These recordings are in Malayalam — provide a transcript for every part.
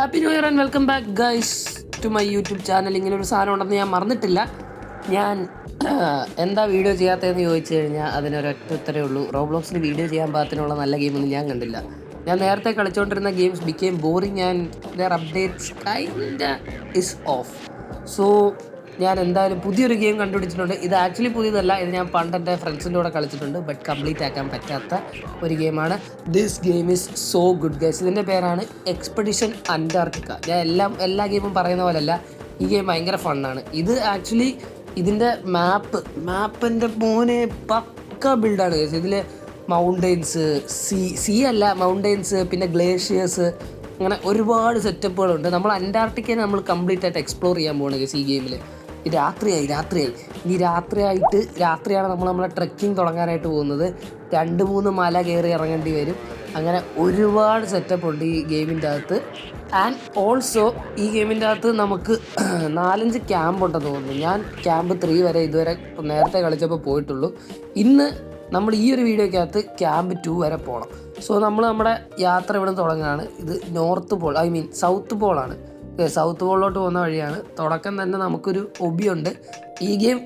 Happy new year and welcome back guys to my YouTube channel. ഇങ്ങനെ ഒരു സാധനം ഉണ്ടെന്ന് ഞാൻ മറന്നിട്ടില്ല. ഞാൻ എന്താ വീഡിയോ ചെയ്യാത്തതെന്ന് ചോദിച്ചു കഴിഞ്ഞാൽ അതിനൊരൊറ്റ ഉത്തരവേ ഉള്ളൂ. റോബ്ലോക്സിൽ വീഡിയോ ചെയ്യാൻ പാകത്തിനുള്ള നല്ല ഗെയിമൊന്നും ഞാൻ കണ്ടില്ല. ഞാൻ നേരത്തെ കളിച്ചുകൊണ്ടിരുന്ന games became boring and their updates kind is of. So ഞാൻ എന്തായാലും പുതിയൊരു ഗെയിം കണ്ടുപിടിച്ചിട്ടുണ്ട്. ഇത് ആക്ച്വലി പുതിയതല്ല, ഇത് ഞാൻ പണ്ട് എൻ്റെ ഫ്രണ്ട്സിൻ്റെ കൂടെ കളിച്ചിട്ടുണ്ട്. ബട്ട് കംപ്ലീറ്റ് ആക്കാൻ പറ്റാത്ത ഒരു ഗെയിമാണ്. This game is so good guys. ഇതിൻ്റെ പേരാണ് എക്സ്പെഡിഷൻ അന്റാർട്ടിക്ക. ഞാൻ എല്ലാ ഗെയിമും പറയുന്ന പോലെയല്ല, ഈ ഗെയിം ഭയങ്കര ഫണ്ണാണ്. ഇത് ആക്ച്വലി ഇതിൻ്റെ മാപ്പിൻ്റെ മോനെ പക്ക ബിൽഡാണ് ഗൈസ്. ഇതിൽ മൗണ്ടെയ്ൻസ്, സീ അല്ല മൗണ്ടെയ്ൻസ്, പിന്നെ ഗ്ലേഷ്യേഴ്സ്, അങ്ങനെ ഒരുപാട് സെറ്റപ്പുകളുണ്ട്. നമ്മൾ അന്റാർട്ടിക്കയെ നമ്മൾ കംപ്ലീറ്റ് ആയിട്ട് എക്സ്പ്ലോർ ചെയ്യാൻ പോകുന്നത് ഗൈസ് ഈ ഗെയിമിൽ. രാത്രിയായി ഇനി രാത്രിയാണ് നമ്മളെ ട്രെക്കിംഗ് തുടങ്ങാനായിട്ട് പോകുന്നത്. 2-3 മല കയറി ഇറങ്ങേണ്ടി വരും. അങ്ങനെ ഒരുപാട് സെറ്റപ്പ് ഉണ്ട് ഈ ഗെയിമിൻ്റെ അകത്ത്. ആൻഡ് ഓൾസോ ഈ ഗെയിമിൻ്റെ അകത്ത് നമുക്ക് 4-5 ക്യാമ്പ് ഉണ്ടെന്ന് തോന്നുന്നു. ഞാൻ ക്യാമ്പ് 3 വരെ ഇതുവരെ നേരത്തെ കളിച്ചപ്പോൾ പോയിട്ടുള്ളൂ. ഇന്ന് നമ്മൾ ഈ ഒരു വീഡിയോയ്ക്കകത്ത് ക്യാമ്പ് 2 വരെ പോകണം. സോ നമ്മുടെ യാത്ര ഇവിടെ നിന്ന് തുടങ്ങുകയാണ്. ഇത് നോർത്ത് പോൾ, സൗത്ത് പോളാണ്. സൗത്ത് പോളിലോട്ട് പോകുന്ന വഴിയാണ്. തുടക്കം തന്നെ നമുക്കൊരു ഒബിയുണ്ട്. ഈ ഗെയിം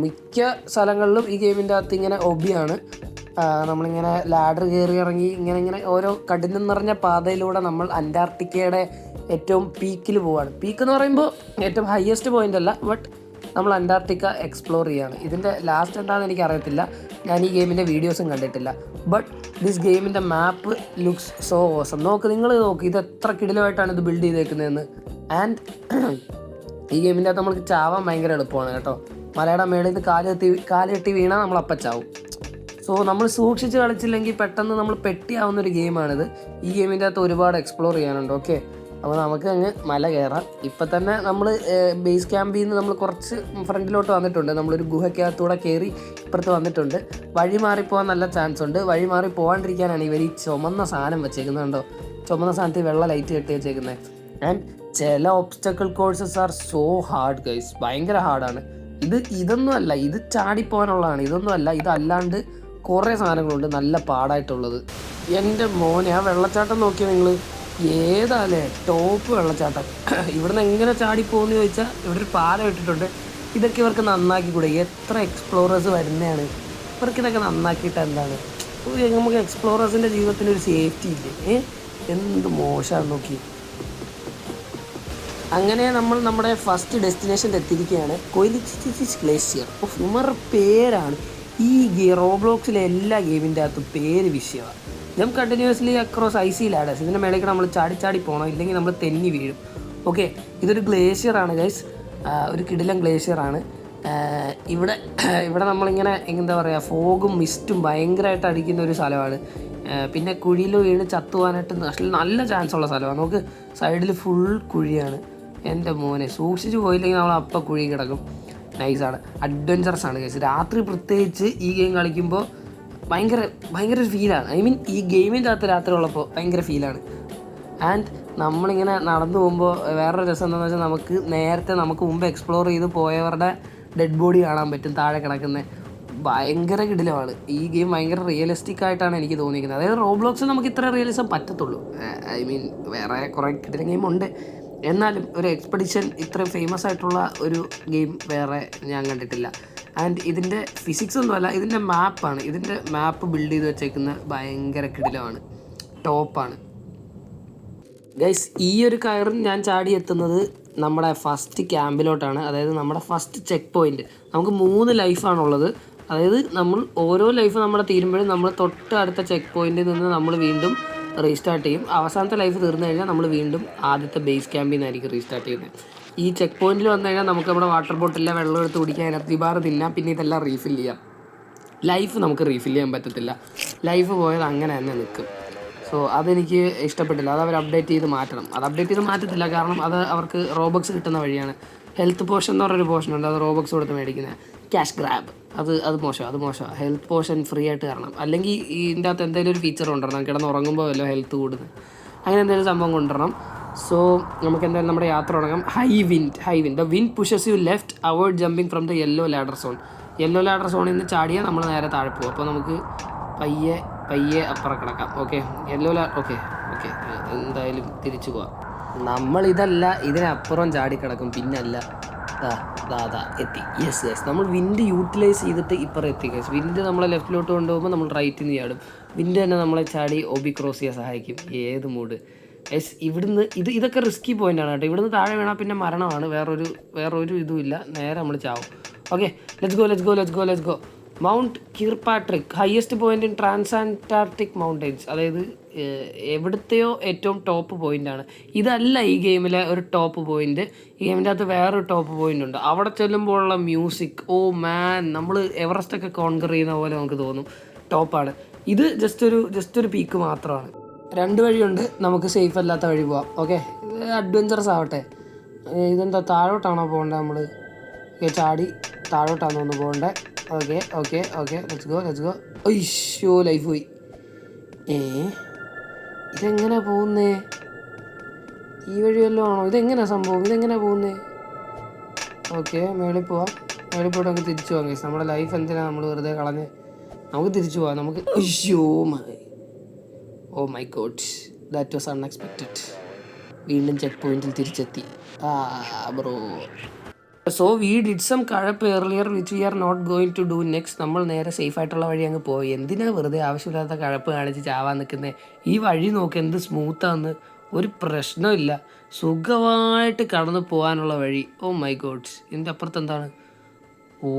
മിക്ക സ്ഥലങ്ങളിലും ഈ ഗെയിമിൻ്റെ അകത്ത് ഇങ്ങനെ ഒബിയാണ്. നമ്മളിങ്ങനെ ലാഡർ കയറി ഇറങ്ങി ഇങ്ങനെ ഓരോ കഠിനം നിറഞ്ഞ പാതയിലൂടെ നമ്മൾ അന്റാർട്ടിക്കയുടെ ഏറ്റവും പീക്കിൽ പോവുകയാണ്. പീക്ക് എന്ന് പറയുമ്പോൾ ഏറ്റവും ഹയസ്റ്റ് പോയിൻ്റ് അല്ല, ബട്ട് നമ്മൾ അന്റാർട്ടിക്ക എക്സ്പ്ലോർ ചെയ്യുകയാണ്. ഇതിൻ്റെ ലാസ്റ്റ് എന്താണെന്ന് എനിക്ക് അറിയത്തില്ല, ഞാൻ ഈ ഗെയിമിൻ്റെ വീഡിയോസും കണ്ടിട്ടില്ല. ബട്ട് ദിസ് ഗെയിമിൻ്റെ മാപ്പ് ലുക്സ് സോ ഓസം. നിങ്ങൾ നോക്ക്, ഇത് എത്ര കിടിലമായിട്ടാണ് ഇത് ബിൽഡ് ചെയ്തേക്കുന്നതെന്ന്. ആൻഡ് ഈ ഗെയിമിൻ്റെ അകത്ത് നമ്മൾക്ക് ചാവാൻ ഭയങ്കര എളുപ്പമാണ് കേട്ടോ. മലയുടെ മേളിൽ നിന്ന് കാലെട്ടി വീണാൽ നമ്മൾ അപ്പം ചാവും. സോ നമ്മൾ സൂക്ഷിച്ച് കളിച്ചില്ലെങ്കിൽ പെട്ടെന്ന് നമ്മൾ പെട്ടിയാവുന്നൊരു ഗെയിമാണിത്. ഈ ഗെയിമിൻ്റെ അകത്ത് ഒരുപാട് എക്സ്പ്ലോർ ചെയ്യാനുണ്ട്. ഓക്കെ, അപ്പോൾ നമുക്ക് അങ്ങ് മല കയറാം. ഇപ്പം തന്നെ നമ്മൾ ബേസ് ക്യാമ്പിൽ നിന്ന് നമ്മൾ കുറച്ച് ഫ്രണ്ടിലോട്ട് വന്നിട്ടുണ്ട്. നമ്മളൊരു ഗുഹയ്ക്കകത്തൂടെ കയറി ഇപ്പുറത്ത് വന്നിട്ടുണ്ട്. വഴി മാറിപ്പോകാൻ നല്ല ചാൻസ് ഉണ്ട്. വഴി മാറി പോകാണ്ടിരിക്കാനാണ് ഇവർ ഈ ചുമന്ന സാധനം വെച്ചേക്കുന്നത്. കണ്ടോ, ചുമന്ന സാധനത്തിൽ വെള്ള ലൈറ്റ് കെട്ടി വെച്ചേക്കുന്നത്. ആൻഡ് ചില obstacle courses are so hard guys, ഭയങ്കര ഹാർഡാണ്. ഇതൊന്നും അല്ല, ഇത് ചാടിപ്പോകാനുള്ളതാണ്. ഇതൊന്നും അല്ല, ഇതല്ലാണ്ട് കുറേ സാധനങ്ങളുണ്ട് നല്ല പാടായിട്ടുള്ളത്. എൻ്റെ മോനെ, ആ വെള്ളച്ചാട്ടം നോക്കിയാൽ നിങ്ങൾ, ഏതാല്ലേ ടോപ്പ് വെള്ളച്ചാട്ടം. ഇവിടുന്ന് എങ്ങനെ ചാടിപ്പോകുമെന്ന് ചോദിച്ചാൽ ഇവിടെ ഒരു പാലം ഇട്ടിട്ടുണ്ട്. ഇതൊക്കെ ഇവർക്ക് നന്നാക്കി കൂടെ? എത്ര എക്സ്പ്ലോറേഴ്സ് വരുന്നതാണ്, ഇവർക്കിതൊക്കെ നന്നാക്കിയിട്ട് എന്താണ്? നമുക്ക് എക്സ്പ്ലോറേഴ്സിൻ്റെ ജീവിതത്തിൽ ഒരു സേഫ്റ്റി ഇല്ലേ? എന്ത് മോശമാണ് നോക്കി. അങ്ങനെ നമ്മൾ നമ്മുടെ ഫസ്റ്റ് ഡെസ്റ്റിനേഷനിൽ എത്തിയിരിക്കുകയാണ്. കൊയിലിച്ചിസ് ഗ്ലേഷ്യർ. ഇവരുടെ പേരാണ് ഈ റോബ്ലോക്സിലെ എല്ലാ ഗെയിമിൻ്റെ അകത്തും പേര് വിഷയമാണ്. Jump continuously across icy ladders. ഇതിൻ്റെ മേലേക്ക് നമ്മൾ ചാടി പോകണം, ഇല്ലെങ്കിൽ നമ്മൾ തെന്നി വീഴും. ഓക്കെ, ഇതൊരു ഗ്ലേഷ്യറാണ് ഗൈസ്, ഒരു കിടിലൻ ഗ്ലേഷ്യറാണ്. ഇവിടെ നമ്മളിങ്ങനെ എന്താ പറയുക, ഫോഗും മിസ്റ്റും ഭയങ്കരമായിട്ട് അടിക്കുന്ന ഒരു സ്ഥലമാണ്. പിന്നെ കുഴിയിൽ വീണ് ചത്തുവാനായിട്ട് നല്ല ചാൻസ് ഉള്ള സ്ഥലമാണ്. നമുക്ക് സൈഡിൽ ഫുൾ കുഴിയാണ്. എൻ്റെ മോനെ, സൂക്ഷിച്ച് പോയില്ലെങ്കിൽ നമ്മൾ അപ്പം കുഴി കിടക്കും. നൈസാണ്, അഡ്വഞ്ചറസ് ആണ് ഗൈസ്. രാത്രി പ്രത്യേകിച്ച് ഈ ഗെയിം കളിക്കുമ്പോൾ ഭയങ്കര ഒരു ഫീലാണ്. ഈ ഗെയിമിൻ്റെ അകത്ത് രാത്രി ഉള്ളപ്പോൾ ഭയങ്കര ഫീലാണ്. ആൻഡ് നമ്മളിങ്ങനെ നടന്നു പോകുമ്പോൾ വേറൊരു രസം എന്താണെന്ന് വെച്ചാൽ നമുക്ക് മുമ്പ് എക്സ്പ്ലോർ ചെയ്ത് പോയവരുടെ ഡെഡ് ബോഡി കാണാൻ പറ്റും താഴെ കിടക്കുന്നത്. ഭയങ്കര കിടിലമാണ് ഈ ഗെയിം. ഭയങ്കര റിയലിസ്റ്റിക് ആയിട്ടാണ് എനിക്ക് തോന്നിയിരിക്കുന്നത്. അതായത് റോബ്ലോക്സിൽ നമുക്ക് ഇത്ര റിയലിസം പറ്റത്തുള്ളൂ. വേറെ കുറേ കിടിലൻ ഗെയിമുണ്ട്, എന്നാലും ഒരു എക്സ്പെഡിഷൻ ഇത്ര ഫേമസ് ആയിട്ടുള്ള ഒരു ഗെയിം വേറെ ഞാൻ കണ്ടിട്ടില്ല. ആൻഡ് ഇതിൻ്റെ ഫിസിക്സ് ഒന്നുമല്ല, ഇതിൻ്റെ മാപ്പാണ്. ഇതിൻ്റെ മാപ്പ് ബിൽഡ് ചെയ്ത് വെച്ചേക്കുന്ന ഭയങ്കര കിടിലമാണ്, ടോപ്പാണ് ഗൈസ്. ഈ ഒരു കയറിൽ ഞാൻ ചാടി എത്തുന്നത് നമ്മുടെ ഫസ്റ്റ് ക്യാമ്പിലോട്ടാണ്. അതായത് നമ്മുടെ ഫസ്റ്റ് ചെക്ക് പോയിൻറ്റ്. നമുക്ക് 3 ലൈഫാണുള്ളത്. അതായത് നമ്മൾ ഓരോ ലൈഫ് നമ്മുടെ തീരുമ്പോഴും നമ്മൾ തൊട്ട് അടുത്ത ചെക്ക് പോയിൻറ്റിൽ നിന്ന് നമ്മൾ വീണ്ടും റീസ്റ്റാർട്ട് ചെയ്യും. അവസാനത്തെ ലൈഫ് തീർന്നു കഴിഞ്ഞാൽ നമ്മൾ വീണ്ടും ആദ്യത്തെ ബേസ് ക്യാമ്പിൽ നിന്നായിരിക്കും റീസ്റ്റാർട്ട് ചെയ്യുന്നത്. ഈ ചെക്ക് പോയിന്റിൽ വന്നു കഴിഞ്ഞാൽ നമുക്ക് നമ്മുടെ വാട്ടർ ബോട്ടിലെ വെള്ളം എടുത്ത് കുടിക്കാൻ, എനർജി ബാർ തിന്നാം, പിന്നെ ഇതെല്ലാം റീഫിൽ ചെയ്യാം. ലൈഫ് നമുക്ക് റീഫിൽ ചെയ്യാൻ പറ്റത്തില്ല. ലൈഫ് പോയത് അങ്ങനെ തന്നെ നിൽക്കും. സോ അതെനിക്ക് ഇഷ്ടപ്പെട്ടില്ല. അത് അവർ അപ്ഡേറ്റ് ചെയ്ത് മാറ്റണം. അത് അപ്ഡേറ്റ് ചെയ്ത് മാറ്റത്തില്ല, കാരണം അത് അവർക്ക് റോബക്സ് കിട്ടുന്ന വഴിയാണ്. ഹെൽത്ത് പോഷൻ എന്ന് പറഞ്ഞൊരു പോർഷൻ ഉണ്ട്, അത് റോബക്സ് കൊടുത്ത് മേടിക്കുന്നത്. ക്യാഷ് ഗ്രാബ്, അത് മോശമാണ്. ഹെൽത്ത് പോഷൻ ഫ്രീ ആയിട്ട് തരണം, അല്ലെങ്കിൽ ഇതിൻ്റെ അകത്ത് എന്തെങ്കിലും ഒരു ഫീച്ചർ കൊണ്ടുവരണം. കിടന്ന് ഉറങ്ങുമ്പോൾ വല്ലോ ഹെൽത്ത് കൂടുന്നത്, അങ്ങനെ എന്തെങ്കിലും സംഭവം കൊണ്ടുവരണം. സോ നമുക്ക് എന്തായാലും നമ്മുടെ യാത്ര തുടങ്ങാം. High wind. The wind pushes U left avoid jumping from the yellow ladder zone. Yellow ladder സോണിൽ നിന്ന് ചാടിയാൽ നമ്മൾ നേരെ താഴെ പോകും. അപ്പോൾ നമുക്ക് പയ്യെ അപ്പുറം കിടക്കാം. ഓക്കെ, ഓക്കെ എന്തായാലും തിരിച്ചു പോവാം. നമ്മളിതല്ല ഇതിനപ്പുറം ചാടിക്കിടക്കും. പിന്നല്ല എത്തി. യെസ് യെസ്, നമ്മൾ വിൻഡ് യൂട്ടിലൈസ് ചെയ്തിട്ട് ഇപ്പുറം എത്തി ഗൈസ്. വിൻഡ് നമ്മളെ ലെഫ്റ്റിലോട്ട് കൊണ്ടുപോകുമ്പോൾ നമ്മൾ റൈറ്റിൽ നിന്ന് ചാടും. വിൻഡ് തന്നെ നമ്മളെ ചാടി ഒബി ക്രോസ് ചെയ്യാൻ സഹായിക്കും. ഏത് മൂഡ് യെസ്. ഇവിടുന്ന് ഇതൊക്കെ റിസ്കി പോയിൻ്റാണ് കേട്ടോ. ഇവിടുന്ന് താഴെ വീണാൽ പിന്നെ മരണമാണ്, വേറൊരു ഇതുമില്ല, നേരെ നമ്മൾ ചാവും. Okay, let's go. Mount Kirkpatrick, highest point in Transantarctic Mountains. അതായത് എവിടുത്തെയോ ഏറ്റവും ടോപ്പ് പോയിൻ്റാണ്. ഇതല്ല ഈ ഗെയിമിലെ ഒരു ടോപ്പ് പോയിൻ്റ്. ഈ ഗെയിമിൻ്റെ അകത്ത് വേറൊരു ടോപ്പ് പോയിൻ്റ് ഉണ്ട്. അവിടെ ചെല്ലുമ്പോഴുള്ള മ്യൂസിക്, ഓ മാൻ, നമ്മൾ എവറസ്റ്റൊക്കെ കോൺകർ ചെയ്യുന്ന പോലെ നമുക്ക് തോന്നും. ടോപ്പാണ് ഇത്. ജസ്റ്റ് ഒരു പീക്ക് മാത്രമാണ്. 2 വഴിയുണ്ട്, നമുക്ക് സേഫ് അല്ലാത്ത വഴി പോവാം. ഓക്കെ, അഡ്വഞ്ചറസ് ആവട്ടെ. ഇതെന്താ താഴോട്ടാണോ പോകേണ്ടത്? നമ്മൾ ചാടി താഴോട്ടാണോ ഒന്ന് പോകേണ്ടത്? Okay, let's go. അയ്യോ, ലൈഫ് പോയി. ഇതെങ്ങനെ പോകുന്നേ? ഈ വഴി വല്ലതും ആണോ? ഇതെങ്ങനെയാ സംഭവം? ഇതെങ്ങനെയാ പോകുന്നേ? ഓക്കെ, മേളിൽ പോവാം. മേളിൽ പോയിട്ട് നമുക്ക് തിരിച്ചു പോകാം ഗൈസ്. നമ്മുടെ ലൈഫ് എന്തിനാണ് നമ്മൾ വെറുതെ കളഞ്ഞ്? നമുക്ക് തിരിച്ചു പോവാം. നമുക്ക് oh my god, that was unexpected. വീണ്ടും ചെക്ക് പോയിന്റിൽ തിരിച്ചെത്തി. Bro. So we did some കഴപ്പ് earlier which we are not going to do next. നമ്മൾ നേരെ സേഫ് ആയിട്ടുള്ള വഴി അങ്ങ് പോയി. എന്തിനാ വെറുതെ ആവശ്യമില്ലാത്ത കഴപ്പ് കാണിച്ച് ചാവാൻ നിൽക്കുന്നത്? ഈ വഴി നോക്ക് എന്ത് സ്മൂത്താന്ന്. ഒരു പ്രശ്നമില്ല, സുഖമായിട്ട് കടന്നു പോകാനുള്ള വഴി. ഓ മൈ ഗോഡ്, ഇതിൻ്റെ അപ്പുറത്ത് എന്താണ്? ഓ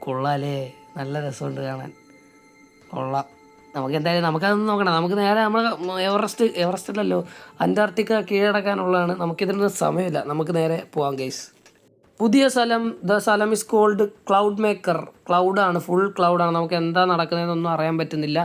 കൊള്ളാലേ, നല്ല രസമുണ്ട് കാണാൻ. കൊള്ളാം. നമുക്ക് എന്തായാലും നമുക്കതൊന്നും നോക്കണം. നമുക്ക് നേരെ നമ്മൾ എവറസ്റ്റല്ലല്ലോ, അന്റാർട്ടിക്ക കീഴടക്കാനുള്ളതാണ്. നമുക്കിതിനൊന്നും സമയമില്ല, നമുക്ക് നേരെ പോവാം ഗൈസ്. പുതിയ സ്ഥലം, ദ സ്ഥലം ഇസ് കോൾഡ് ക്ലൗഡ് മേക്കർ. ക്ലൗഡാണ്, ഫുൾ ക്ലൗഡാണ്. നമുക്ക് എന്താ നടക്കുന്നതെന്നൊന്നും അറിയാൻ പറ്റുന്നില്ല.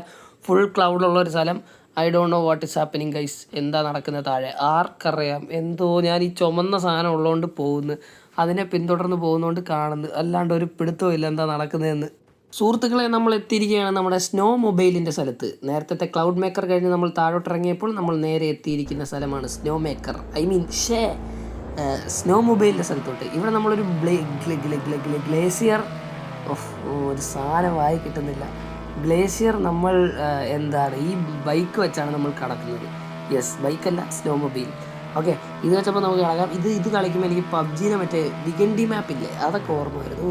ഫുൾ ക്ലൗഡുള്ളൊരു സ്ഥലം. I don't know what is happening guys. എന്താ നടക്കുന്നത് താഴെ ആർക്കറിയാം. എന്തോ ഞാൻ ഈ ചുമന്ന സാധനം ഉള്ളതുകൊണ്ട് പോകുന്നു, അതിനെ പിന്തുടർന്ന് പോകുന്നതുകൊണ്ട് കാണുന്നു, അല്ലാണ്ട് ഒരു പിടുത്തവും ഇല്ല എന്താ നടക്കുന്നതെന്ന്. സുഹൃത്തുക്കളെ, നമ്മൾ എത്തിയിരിക്കുകയാണ് നമ്മുടെ സ്നോ മൊബൈലിൻ്റെ സ്ഥലത്ത്. നേരത്തെ ക്ലൗഡ് മേക്കർ കഴിഞ്ഞ് നമ്മൾ താഴോട്ടിറങ്ങിയപ്പോൾ നമ്മൾ നേരെ എത്തിയിരിക്കുന്ന സ്ഥലമാണ് സ്നോ മേക്കർ. സ്നോ മൊബൈലിൻ്റെ സ്ഥലത്തോട്ട്. ഇവിടെ നമ്മളൊരു ഗ്ലേസിയർ, ഒരു സാധനമായി കിട്ടുന്നില്ല. ഗ്ലേസിയർ നമ്മൾ എന്താണ് ഈ ബൈക്ക് വെച്ചാണ് നമ്മൾ കടക്കുന്നത്. യെസ്, ബൈക്കല്ല, സ്നോ മൊബൈൽ. ഓക്കെ, ഇത് വെച്ചപ്പോൾ നമുക്ക് കിടക്കാം. ഇത് കളിക്കുമ്പോൾ എനിക്ക് പബ്ജിനെ മറ്റേ വിഗൻഡി മാപ്പില്ലേ, അതൊക്കെ ഓർമ്മ വരുന്നു.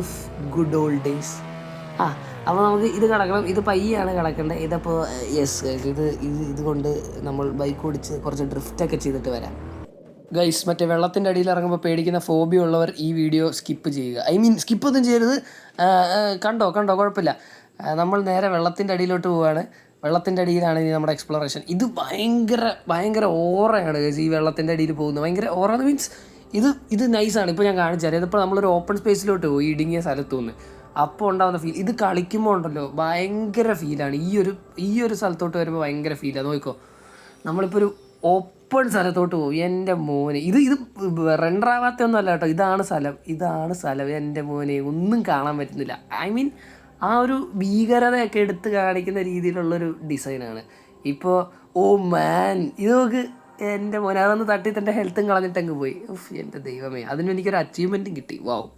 Good old days. അപ്പോൾ നമുക്ക് ഇത് കിടക്കണം. ഇത് പയ്യാണ് കിടക്കേണ്ടത്. ഇതിപ്പോൾ യെസ്, ഇതുകൊണ്ട് നമ്മൾ ബൈക്ക് ഓടിച്ച് കുറച്ച് ഡ്രിഫ്റ്റൊക്കെ ചെയ്തിട്ട് വരാം ഗൈസ്. മറ്റേ വെള്ളത്തിൻ്റെ അടിയിൽ ഇറങ്ങുമ്പോൾ പേടിക്കുന്ന ഫോബിയ ഉള്ളവർ ഈ വീഡിയോ സ്കിപ്പ് ചെയ്യുക. സ്കിപ്പൊന്നും ചെയ്യരുത്. കണ്ടോ, കുഴപ്പമില്ല. നമ്മൾ നേരെ വെള്ളത്തിൻ്റെ അടിയിലോട്ട് പോവുകയാണ്. വെള്ളത്തിൻ്റെ അടിയിലാണ് ഇനി നമ്മുടെ എക്സ്പ്ലോറേഷൻ. ഇത് ഭയങ്കര ഓറയാണ് ഗൈസ്. ഈ വെള്ളത്തിൻ്റെ അടിയിൽ പോകുന്നത് ഭയങ്കര ഓറ മീൻസ് ഇത് നൈസാണ്. ഇപ്പോൾ ഞാൻ കാണിച്ചു തരാം. ഇതിപ്പോൾ നമ്മളൊരു ഓപ്പൺ സ്പേസിലോട്ട് പോയി, ഇടുങ്ങിയ സ്ഥലത്തു നിന്ന്. അപ്പോൾ ഉണ്ടാകുന്ന ഫീൽ, ഇത് കളിക്കുമ്പോൾ ഉണ്ടല്ലോ ഭയങ്കര ഫീലാണ്. ഈ ഒരു സ്ഥലത്തോട്ട് വരുമ്പോൾ ഭയങ്കര ഫീലാണ്. നോക്കിക്കോ, നമ്മളിപ്പോൾ ഒരു ഓപ്പൺ സ്ഥലത്തോട്ട് പോകും. എൻ്റെ മോനെ, ഇത് റെൻഡറാവാത്തൊന്നും അല്ല കേട്ടോ. ഇതാണ് സ്ഥലം. എൻ്റെ മോനെ, ഒന്നും കാണാൻ പറ്റുന്നില്ല. ആ ഒരു ഭീകരതയൊക്കെ എടുത്ത് കാണിക്കുന്ന രീതിയിലുള്ളൊരു ഡിസൈനാണ്. ഇപ്പോൾ ഓ മാൻ, ഇത് നോക്ക് എൻ്റെ മോനെ, അതൊന്ന് തട്ടി തൻ്റെ ഹെൽത്തും കളഞ്ഞിട്ടങ്ങ് പോയി. എൻ്റെ ദൈവമേ, അതിനും എനിക്കൊരു അച്ചീവ്മെൻറ്റും കിട്ടി. വാവ്.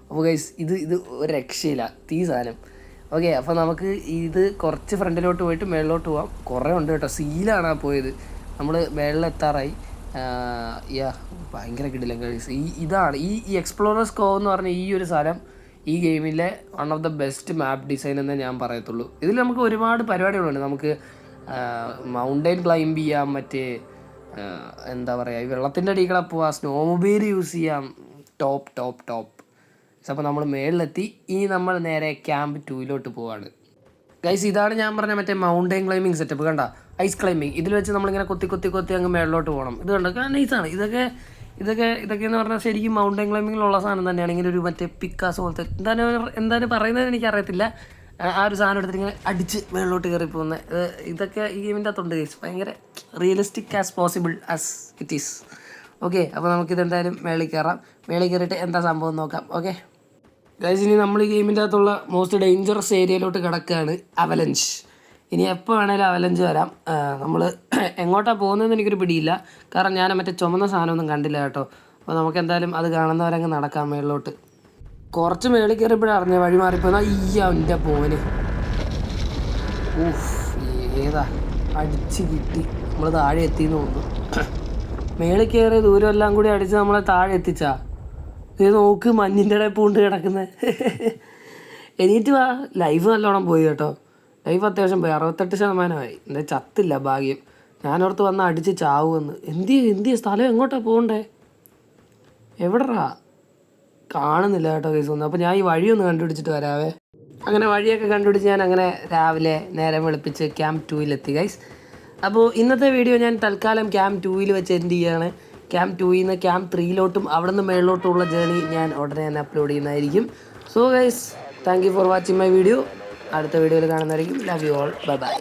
അപ്പോൾ ഗൈസ്, ഇത് ഒരു രക്ഷയില്ല ഈ സാധനം. ഓക്കെ, അപ്പോൾ നമുക്ക് ഇത് കുറച്ച് ഫ്രണ്ടിലോട്ട് പോയിട്ട് മേളിലോട്ട് പോവാം. കുറേ ഉണ്ട് കേട്ടോ. സീലാണ് പോയത്. നമ്മൾ മേളിലെത്താറായി. ഭയങ്കര കിടിലം ഗൈസ്. ഇതാണ് ഈ എക്സ്പ്ലോറേഴ്സ് കോവ് എന്ന് പറഞ്ഞ ഈ ഒരു സ്ഥലം ഈ ഗെയിമിലെ one of the best map design എന്നേ ഞാൻ പറയത്തുള്ളൂ. ഇതിൽ നമുക്ക് ഒരുപാട് പരിപാടികളുണ്ട്. നമുക്ക് മൗണ്ടൈൻ ക്ലൈംബ് ചെയ്യാം, മറ്റേ എന്താ പറയുക, ഈ വെള്ളത്തിൻ്റെ അടികളെ പോവാം, സ്നോ മൊബൈൽ യൂസ് ചെയ്യാം. ടോപ്പ്. അപ്പോൾ നമ്മൾ മേളിലെത്തി. ഇനി നമ്മൾ നേരെ ക്യാമ്പ് 2 പോവാണ് ഗൈസ്. ഇതാണ് ഞാൻ പറഞ്ഞ മറ്റേ മൗണ്ടൈൻ ക്ലൈമ്പിങ് സെറ്റപ്പ്. കണ്ട, ഐസ് ക്ലൈമ്പിങ്. ഇതിൽ വെച്ച് നമ്മളിങ്ങനെ കൊത്തി അങ്ങ് മേളിലോട്ട് പോകണം. ഇത് കണ്ടോ, നൈസാണ്. ഇതൊക്കെ എന്ന് പറഞ്ഞാൽ ശരിക്കും മൗണ്ടൈൻ ക്ലൈമ്പിങ്ങിലുള്ള സാധനം തന്നെയാണ്. ഇങ്ങനെ ഒരു മറ്റേ പിക്കാസ് പോലത്തെ എന്താണ് പറയുന്നത് എനിക്കറിയത്തില്ല. ആ ഒരു സാധനം എടുത്തിട്ട് ഇങ്ങനെ അടിച്ച് മേളിലോട്ട് കയറി പോകുന്നത്. ഇതൊക്കെ ഈ ഗെയിമിൻ്റെ അകത്തുണ്ട് ഗൈസ്. ഭയങ്കര realistic as possible as it is. Okay, അപ്പോൾ നമുക്കിതെന്തായാലും മേളിൽ കയറിയിട്ട് എന്താ സംഭവം നോക്കാം. ഓക്കെ ഗൈസ്, ഇനി നമ്മൾ ഈ ഗെയിമിൻ്റെ അകത്തുള്ള മോസ്റ്റ് ഡേഞ്ചറസ് ഏരിയയിലോട്ട് കിടക്കുകയാണ്, അവലഞ്ച്. ഇനി എപ്പോൾ വേണേലും അവലഞ്ച് വരാം. നമ്മൾ എങ്ങോട്ടാണ് പോകുന്നതെന്ന് എനിക്കൊരു പിടിയില്ല, കാരണം ഞാൻ മറ്റേ ചുമന്ന സാധനമൊന്നും കണ്ടില്ല കേട്ടോ. അപ്പോൾ നമുക്ക് എന്തായാലും അത് കാണുന്നവരങ്ങ് നടക്കാം മേളിലോട്ട്. കുറച്ച് മേളിൽ കയറിയപ്പോഴാണ് അറിഞ്ഞ വഴി മാറിപ്പോയി. എൻ്റെ പോന് ഏതാ അടിച്ച് കിട്ടി. നമ്മൾ താഴെ എത്തിയെന്ന് തോന്നുന്നു. മേളിൽ കയറിയ ദൂരം എല്ലാം കൂടി അടിച്ച് നമ്മളെ താഴെ എത്തിച്ചാ. ഇത് നോക്ക് മഞ്ഞിൻ്റെ ഇടയിൽ പൂണ്ട് കിടക്കുന്നത്. എണീറ്റ് വാ. ലൈവ് നല്ലോണം പോയി കേട്ടോ. ലൈവ് അത്യാവശ്യം പോയി, 68% എന്താ ചത്തില്ല ഭാഗ്യം. ഞാനോർത്ത് വന്ന് അടിച്ച് ചാവുമെന്ന്. എന്തിയ സ്ഥലം എങ്ങോട്ടാണ് പോകണ്ടേ? എവിടെറാ കാണുന്നില്ല കേട്ടോ കേസ് ഒന്നും. അപ്പോൾ ഞാൻ ഈ വഴിയൊന്ന് കണ്ടുപിടിച്ചിട്ട് വരാവേ. അങ്ങനെ വഴിയൊക്കെ കണ്ടുപിടിച്ച് ഞാൻ അങ്ങനെ രാവിലെ നേരം വെളുപ്പിച്ച് ക്യാമ്പ് 2-ലെത്തി ഗൈസ്. അപ്പോൾ ഇന്നത്തെ വീഡിയോ ഞാൻ തൽക്കാലം ക്യാമ്പ് 2-ൽ വെച്ച് എൻഡ് ചെയ്യുകയാണ്. ക്യാമ്പ് 2-ൽ നിന്ന് ക്യാമ്പ് 3-ലോട്ടും അവിടെ നിന്ന് മേളിലോട്ടുള്ള ജേണി ഞാൻ ഉടനെ തന്നെ അപ്ലോഡ് ചെയ്യുന്നതായിരിക്കും. So guys, thank you for watching my video. അടുത്ത വീഡിയോയിൽ കാണുന്നതായിരിക്കും. Love you all. Bye by.